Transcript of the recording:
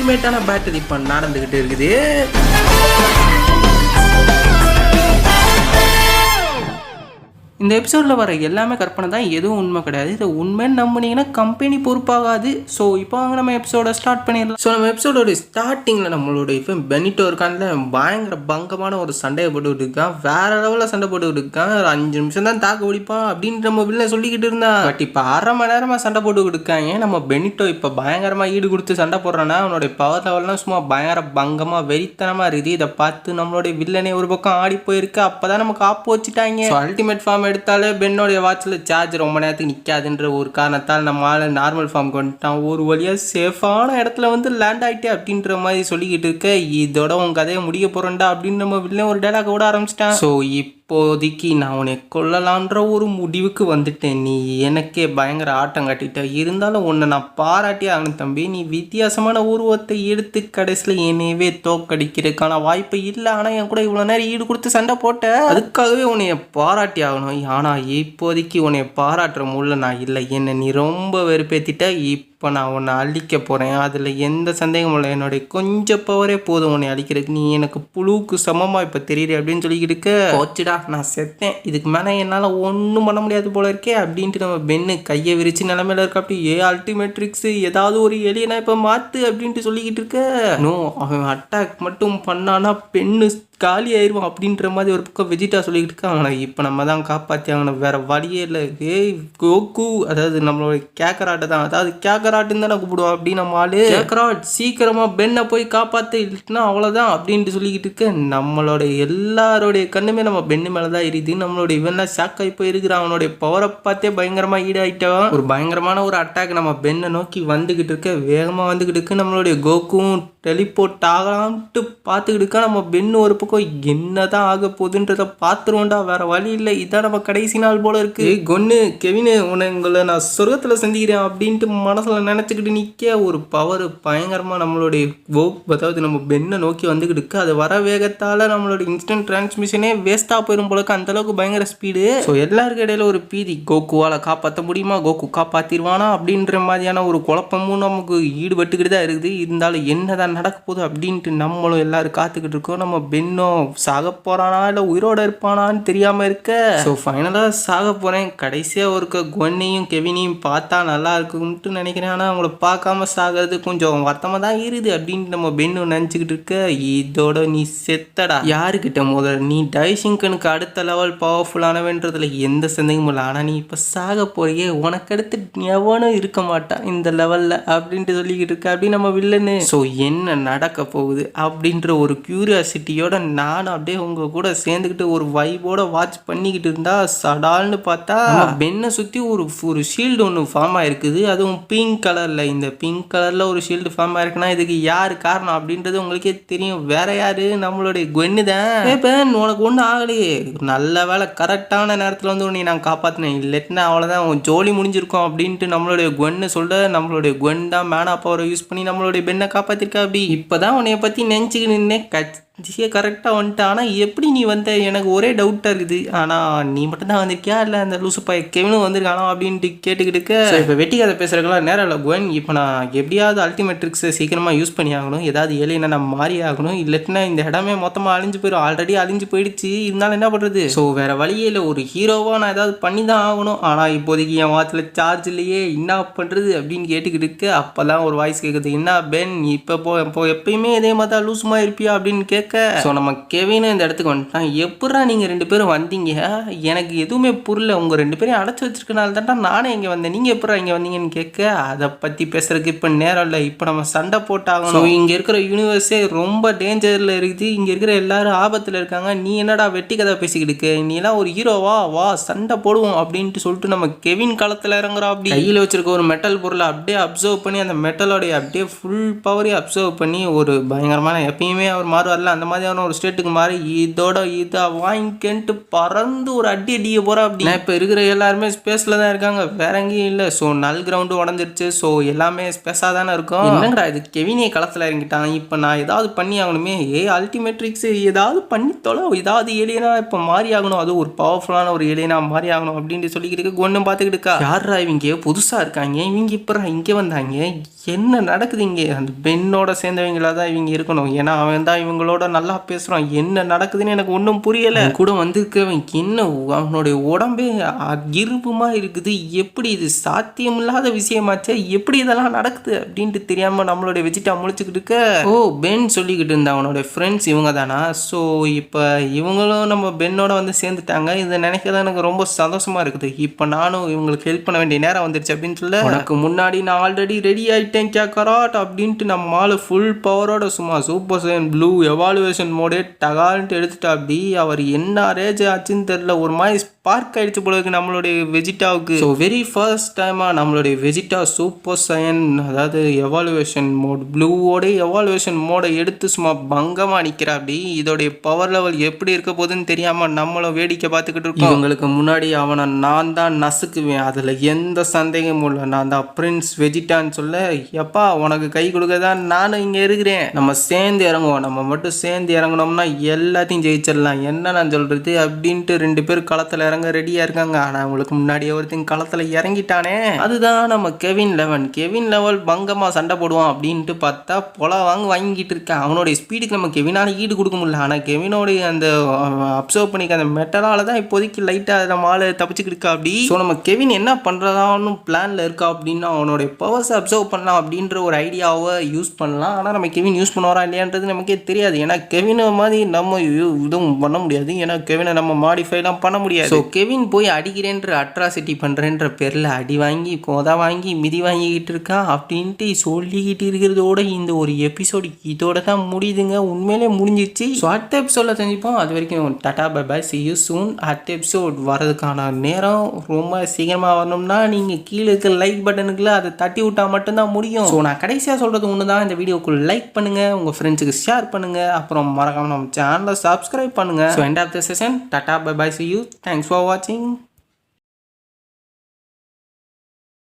அல்டிமேட்டான battle இப்போ நடந்துகிட்டு இருக்குது. இந்த எபிசோடில் வர எல்லாமே கற்பனை தான், எதுவும் உண்மை கிடையாது. இதை உண்மைன்னு நம்பினீங்கன்னா கம்பெனி பொறுப்பாகாது. ஸோ இப்போ வாங்க நம்ம எபிசோட ஸ்டார்ட் பண்ணிடலாம். ஸோ நம்ம எபிசோடோட ஸ்டார்டிங்கில் நம்மளோட இப்போ பெனிட்டோ இருக்கான்ல, பயங்கர பங்கமான ஒரு சண்டையை போட்டுக்கிட்டு இருக்கான். வேற லெவலில் சண்டை போட்டுக்கிட்டு இருக்கான். ஒரு 5 நிமிஷம் தான் தாக்கு பிடிப்பான் அப்படின்னு நம்ம வில்ல சொல்லிக்கிட்டு இருந்தான். பட் இப்போ 1/2 மணி நேரமாக சண்டை போட்டுக்கிட்டு இருக்காங்க. நம்ம பெனிட்டோ இப்போ பயங்கரமாக ஈடு கொடுத்து சண்டை போடுறான்னா அவனுடைய பவர் லெவல்லாம் சும்மா பயங்கர பங்கமாக வெறித்தனமாக இருக்குது. இதை பார்த்து நம்மளுடைய வில்லனே ஒரு பக்கம் ஆடி போயிருக்கு. அப்போ தான் நமக்கு ஆப்பு வச்சுட்டாங்க. அல்டிமேட் ஃபார்ம் எடுத்தாலே பென்னோடைய வாட்சில் சார்ஜ் ரொம்ப நேரத்துக்கு நிற்காதுன்ற ஒரு காரணத்தால் நம்ம ஆள் நார்மல் ஃபார்முக்கு வந்துட்டான். ஒரு வழியாக சேஃபான இடத்துல வந்து லேண்ட் ஆகிட்டே அப்படின்ற மாதிரி சொல்லிக்கிட்டு இருக்க, இதோட உன் கதையை முடிக்க போகிறேன்டா அப்படின்னு நம்ம வில்ல ஒரு டைலாக் விட ஆரம்பிச்சிட்டான். ஸோ இப்போதைக்கு நான் உன்னை கொல்லலான்ற ஒரு முடிவுக்கு வந்துட்டேன். நீ எனக்கே பயங்கர ஆட்டம் கட்டிட்ட. இருந்தாலும் உன்னை நான் பாராட்டி ஆகணும் தம்பி. நீ வித்தியாசமான உருவத்தை எடுத்து கடைசியில் என்னையவே தோக்கடிக்கிறதுக்கான வாய்ப்பு இல்லை. ஆனால் என் கூட இவ்வளோ நேரம் ஈடு கொடுத்து சண்டை போட்ட, அதுக்காகவே உன்னைய பாராட்டி ஆகணும். ஆனால் இப்போதைக்கு உன்னை பாராட்டுற முள்ள நான் இல்லை. என்னை நீ ரொம்ப வெறுப்பேற்றிட்ட. இப்போ நான் உன்னை அழிக்க போகிறேன். அதில் எந்த சந்தேகமும் இல்லை. என்னுடைய கொஞ்சம் பவரே போதும் உன்னை அழிக்கிறதுக்கு. நீ எனக்கு புழுவுக்கு சமமாக இப்போ தெரியுது அப்படின்னு சொல்லிக்கிட்டு இருக்க. போச்சுடா, நான் செத்தேன். இதுக்கு மேலே என்னால் ஒன்றும் பண்ண முடியாது போல இருக்கே அப்படின்ட்டு நம்ம பென்னு கையை விரிச்சு நிலமையில இருக்க. அப்படி அல்டிமேட்ரிக்ஸ் ஏதாவது ஒரு எலியனா இப்போ மாற்று அப்படின்ட்டு சொல்லிக்கிட்டு இருக்க. நோ, அவன் அட்டாக் மட்டும் பண்ணானா பெண்ணு காலி ஆயிடுவான் அப்படின்ற மாதிரி ஒரு பக்கம் வெஜிட்டா சொல்லிக்கிட்டு இருக்கான். அவனை இப்போ நம்ம தான் காப்பாற்றி ஆகணும், வேற வழியே இல்லை. ஏய் கோகு, அதாவது நம்மளோட கேக்கராட்டை தான், அதாவது கேக்கராட்டுன்னு தானே கூப்பிடுவோம் அப்படின்னு நம்ம ஆளு. கேக்கராட் சீக்கிரமாக பெண்ணை போய் காப்பாற்ற, இல்லைன்னா அவ்வளோதான் அப்படின்ட்டு சொல்லிக்கிட்டு இருக்க. நம்மளோட எல்லாரோடைய கண்ணுமே நம்ம பெண்ணு மேலே தான் இருக்குது. நம்மளோட இவன்லாம் ஷாக் ஆகி போயிருக்கிறான். அவனுடைய பவரை பார்த்தே பயங்கரமாக ஈடாயிட்டவன். ஒரு பயங்கரமான ஒரு அட்டாக் நம்ம பெண்ணை நோக்கி வந்துக்கிட்டு இருக்க, வேகமாக வந்துக்கிட்டு இருக்கு. நம்மளுடைய கோகும் டெலிபோர்ட் ஆகலாம்ட்டு பார்த்துக்கிட்டு இருக்கா. நம்ம பெண்ணு ஒரு பக்கம் என்னதான் ஆக போகுதுன்றத பார்த்துருவோண்டா, வேற வழி இல்லை. இதான் நம்ம கடைசி நாள் போல இருக்கு. கொன்னு கெவினு, உங்களை நான் சொர்க்கத்தில் சந்திக்கிறேன் அப்படின்ட்டு மனசுல நினைச்சுக்கிட்டு நிற்க, ஒரு பவர் பயங்கரமாக நம்மளுடைய அதாவது நம்ம பெண்ணை நோக்கி வந்துக்கிட்டு இருக்கு. அது வர வேகத்தால் நம்மளோட இன்ஸ்டன்ட் டிரான்ஸ்மிஷனே வேஸ்ட்டாக போயிடும் போலக்கு, அந்த அளவுக்கு பயங்கர ஸ்பீடு. ஸோ எல்லாருக்கும் இடையில ஒரு பீதி, கோகுவால் காப்பாற்ற முடியுமா, கோகு காப்பாற்றிடுவானா அப்படின்ற மாதிரியான ஒரு குழப்பமும் நமக்கு ஈடுபட்டுக்கிட்டு தான் இருக்குது. இருந்தாலும் என்னதான் நடக்க போகுது அப்படின்ட்டு நம்மளும் எல்லாரும் காத்துக்கிட்டு இருக்கோம். நம்ம பென்னும் சாக போறானா இல்லை உயிரோட இருப்பானான்னு தெரியாம இருக்க. ஸோ ஃபைனலாக சாக போறேன். கடைசியாக ஒருக்க கொன்னையும் கெவினையும் பார்த்தா நல்லா இருக்குன்ட்டு நினைக்கிறேன். ஆனால் அவங்கள பார்க்காம சாகிறது கொஞ்சம் வருத்தமாக தான் இருக்குது அப்படின்ட்டு நம்ம பென்னு நினச்சிக்கிட்டு இருக்க. இதோட நீ செத்தடா. யாருக்கிட்ட முதல்ல நீ டைசிங்கனுக்கு அடுத்த லெவல் பவர்ஃபுல்லானவன்றதுல எந்த சந்தேகமும் இல்லை. ஆனால் நீ இப்போ சாக போறியே, உனக்கு அடுத்து எவனும் இருக்க மாட்டான் இந்த லெவலில் அப்படின்ட்டு சொல்லிக்கிட்டு இருக்க அப்படின்னு நம்ம வில்லன்னு. ஸோ என்ன நடக்க போகுது அப்படின்ற ஒரு கியூரியாசிட்டியோட நானும் அப்படியே உங்க கூட சேர்ந்துக்கிட்டு ஒரு வைபோட வாட்ச் பண்ணிக்கிட்டு இருந்தா, சடால்னு பார்த்தா பெண்ணை சுற்றி ஒரு ஷீல்டு ஒன்று ஃபார்ம் ஆயிருக்குது. அதுவும் பிங்க் கலரில். இந்த பிங்க் கலரில் ஒரு ஷீல்டு ஃபார்ம் ஆயிருக்குன்னா இதுக்கு யார் காரணம் அப்படின்றது உங்களுக்கே தெரியும். வேற யாரு, நம்மளுடைய கொன்னு தான். இப்போ உனக்கு ஒன்றும் ஆகலையே, நல்ல வேலை கரெக்டான நேரத்தில் வந்து உன்னை நான் காப்பாற்றினேன். இல்லைன்னா அவ்வளோதான், உன் ஜோலி முடிஞ்சிருக்கும் அப்படின்ட்டு நம்மளுடைய கொன்னு சொல்ல, நம்மளுடைய கொன் தான் மேனா பவரை யூஸ் பண்ணி நம்மளுடைய பெண்ணை காப்பாற்றிருக்கா. அப்படி இப்போதான் உன்னைய பற்றி நினச்சிக்கிட்டு நின்னே கரெக்டாக வந்துட்டு. ஆனால் எப்படி நீ வந்த, எனக்கு ஒரே டவுட்டாக இருக்குது. ஆனால் நீ மட்டும்தான் வந்திருக்கியா இல்லை அந்த லூசு பாய் கெவினும் வந்திருக்கானா அப்படின்ட்டு கேட்டுக்கிட்டு. இப்போ வெட்டி கதை பேசுகிறதுக்கெல்லாம் நேரம் இல்லை கோன். இப்போ நான் எப்படியாவது அல்டிமேட்ரிக்ஸை சீக்கிரமாக யூஸ் பண்ணி ஆகணும். ஏதாவது ஏலியனா நான் மாறி ஆகணும். இல்லைன்னா இந்த இடமே மொத்தமாக அழிஞ்சு போயிடும். ஆல்ரெடி அழிஞ்சு போயிடுச்சு. இருந்தாலும் என்ன பண்ணுறது. ஸோ வேறு வழியே இல்லை, ஒரு ஹீரோவாக நான் ஏதாவது பண்ணி தான் ஆகணும். ஆனால் இப்போதைக்கு என் வாரத்தில் சார்ஜ் இல்லையே, என்ன பண்ணுறது அப்படின்னு கேட்டுக்கிட்டு இருக்கு. அப்போ தான் ஒரு வாய்ஸ் கேட்குது, என்ன பென் இப்போ எப்பயுமே இதே மாதிரி தான் லூசுமா இருப்பியா அப்படின்னு கேட்க. ஸோ நம்ம கெவினும் இந்த இடத்துக்கு வந்துட்டான். எப்படா நீங்கள் 2 பேரும் வந்தீங்க, எனக்கு எதுவுமே புரியல. உங்கள் 2 பேரையும் அடைச்சி வச்சிருக்கனால தான்டா நானே இங்கே வந்தேன். நீங்கள் எப்படா இங்கே வந்தீங்கன்னு கேட்க, அதை பற்றி பேசுறதுக்கு இப்போ நேரம் இல்லை. இப்போ நம்ம சண்டை போட்டாகணும். ஸோ இங்கே இருக்கிற யூனிவர்ஸே ரொம்ப டேஞ்சரில் இருக்குது. இங்கே இருக்கிற எல்லாரும் ஆபத்தில் இருக்காங்க. நீ என்னடா வெட்டி கதை பேசிக்கிட்டு இருக்க, நீ எல்லாம் ஒரு ஹீரோவா, வா சண்டை போடுவோம் அப்படின்ட்டு சொல்லிட்டு நம்ம கெவின் களத்தில் இறங்குறோம். அப்படி கையில் வச்சிருக்க ஒரு மெட்டல் பொருளை அப்படியே அப்சர்வ் பண்ணி, அந்த மெட்டலோடைய அப்படியே ஃபுல் பவரையும் அப்சர்வ் பண்ணி, ஒரு பயங்கரமான எப்பயுமே அவர் மாறுவார்ல அந்த மாதிரியான ஒரு ஸ்டேட்டுக்கு மாறி இதோட இதை வாங்கிக்கன்ட்டு பறந்து ஒரு அடிக்க போகிறா. அப்படின்னா இப்போ இருக்கிற எல்லாருமே ஸ்பேஸில் தான் இருக்காங்க, வேற எங்கேயும் இல்லை. ஸோ நல் கிரவுண்டு உடஞ்சிருச்சு. ஸோ எல்லாமே ஸ்பேஸாக தானே இருக்கும். என்னங்கடா இது கெவினே களத்தில் இறங்கிட்டான், இப்போ நான் ஏதாவது பண்ணி ஆகணுமே. அல்டிமேட்ரிக்ஸ் ஏதாவது பண்ணி தொலை, ஏதாவது ஏலியனா இப்போ மாறி ஆகணும், அது ஒரு பவர்ஃபுல்லான ஒரு ஏலியனா மாறி ஆகணும் அப்படின்ட்டு சொல்லிக்கிட்டு ஒன்றும் பார்த்துக்கிட்டு இருக்கா. யாரா இவங்க புதுசாக இருக்காங்க, இவங்க இப்போ இங்கே வந்தாங்க, என்ன நடக்குது இங்கே? அந்த பெண்ணோட சேர்ந்தவங்களா தான் இவங்க இருக்கணும், ஏன்னா அவன் தான் இவங்களோட நல்லா பேசுகிறான். என்ன நடக்குதுன்னு எனக்கு ஒன்றும் புரியலை. கூட வந்திருக்கவன் என்ன அவனுடைய உடம்பே இருப்புமா இருக்குது, எப்படி இது சாத்தியமில்லாத விஷயமாச்சே, எப்படி இதெல்லாம் நடக்குது அப்படின்ட்டு தெரியாமல் நம்மளுடைய வெஜிட்டா முழிச்சுக்கிட்டு இருக்க. ஓ பென் சொல்லிக்கிட்டு இருந்தா அவனோட ஃப்ரெண்ட்ஸ் இவங்க தானா. ஸோ இப்போ இவங்களும் நம்ம பென்னோட வந்து சேர்ந்துட்டாங்க. இதை நினைக்கிறதா எனக்கு ரொம்ப சந்தோஷமாக இருக்குது. இப்போ நானும் இவங்களுக்கு ஹெல்ப் பண்ண வேண்டிய நேரம் வந்துருச்சு அப்படின்னு சொல்ல, உனக்கு முன்னாடி நான் ஆல்ரெடி ரெடி ஆகிட்டேன் கேட்கறாட் அப்படின்ட்டு நம்ம ஆளு ஃபுல் பவரோட சும்மா சூப்பர் சைன் ப்ளூ எவாலுவேஷன் மோடே டகால்ன்ட்டு எடுத்துட்டா. அப்படி அவர் என்ன ரேஜ் ஆச்சுன்னு தெரியல, ஒரு மாதிரி ஸ்பார்க் ஆகிடுச்சு போல இருக்கு நம்மளுடைய வெஜிட்டாவுக்கு. ஸோ வெரி ஃபர்ஸ்ட் டைமாக நம்மளுடைய வெஜிட்டா சூப்பர் சைன், அதாவது எவாலுவேஷன் மோட் ப்ளூவோட எவாலுவேஷன் மோடை எடுத்து சும்மா பங்கமாக நிற்கிறா. அப்படி இதோடைய பவர் லெவல் எப்படி இருக்க போகுதுன்னு தெரியாமல் நம்மளும் வேடிக்கை பார்த்துக்கிட்டு இருக்கோம். இவங்களுக்கு முன்னாடி அவனை நான் தான் நசுக்குவேன், அதில் எந்த சந்தேகமும் இல்லை. நான் தான் பிரின்ஸ் வெஜிட்டான்னு சொல்ல, எப்பா உனக்கு கை கொடுக்க தான் நானும் இங்கே இருக்கிறேன், நம்ம சேர்ந்து இறங்குவோம், நம்ம மட்டும் சேர்ந்து இறங்கினோம்னா எல்லாத்தையும் ஜெயிச்சிடலாம், என்ன நான் சொல்கிறது அப்படின்ட்டு 2 பேர் களத்தில் இறங்க ரெடியாக இருக்காங்க. ஆனால் அவங்களுக்கு முன்னாடியே ஒருத்தங்க களத்தில் இறங்கிட்டானே, அதுதான் நம்ம கெவின் லெவல் பங்கமாக சண்டை போடுவான் அப்படின்ட்டு பார்த்தா வாங்கிட்டு இருக்கேன். அவனுடைய ஸ்பீடுக்கு நம்ம கெவினால் ஈடு கொடுக்க முடியல. ஆனால் கெவினோடைய அந்த அப்சர்வ் பண்ணிக்க அந்த மெட்டலால் தான் இப்போதைக்கு லைட்டாக நம்ம ஆள் தப்பிச்சுக்கிட்டு இருக்கா. அப்படி ஸோ நம்ம கெவின் என்ன பண்ணுறதான்னு பிளானில் இருக்கா அப்படின்னா, அவனுடைய பவர்ஸை அப்சர்வ் பண்ணலாம் அப்படின்ற ஒரு ஐடியாவை யூஸ் பண்ணலாம். ஆனால் நம்ம கெவின் யூஸ் பண்ணுவாரா இல்லையான்றது நமக்கே தெரியாது. ஏன்னா கெவினை மாதிரி நம்ம இதுவும் பண்ண முடியாது, ஏன்னா கெவினை நம்ம மாடிஃபைலாம் பண்ண முடியாது. ஸோ கெவின் போய் அடிக்கிறேன்ற அட்ராசிட்டி பண்ணுறேன்ற பேரில் அடி வாங்கி கோதா வாங்கி மிதி வாங்கிக்கிட்டு இருக்கா அப்படின்ட்டு சொல்லிக்கிட்டு இருக்கிறதோட இந்த ஒரு எபிசோடு இதோட தான் முடியுதுங்க. உண்மையிலே முடிஞ்சிச்சு. ஸோ அடுத்த எபிசோடில் தெரிஞ்சுப்போம். அது வரைக்கும் tata bye bye, see you soon. அடுத்த எபிசோட் வரதுக்கான நேரம் ரொம்ப சீக்கிரமாக வரணும்னா நீங்கள் கீழே இருக்க லைக் பட்டனுக்குள்ள அதை தட்டி விட்டால் மட்டும்தான் முடியும். ஸோ நான் கடைசியாக சொல்கிறது ஒன்று தான், இந்த வீடியோக்கு லைக் பண்ணுங்கள், உங்கள் ஃப்ரெண்ட்ஸுக்கு ஷேர் பண்ணுங்கள், அப்புறம் மறக்காமல் நம்ம சேனலை சப்ஸ்கிரைப் பண்ணுங்கள். So end of the session, tata bye bye, see you. Thanks for watching.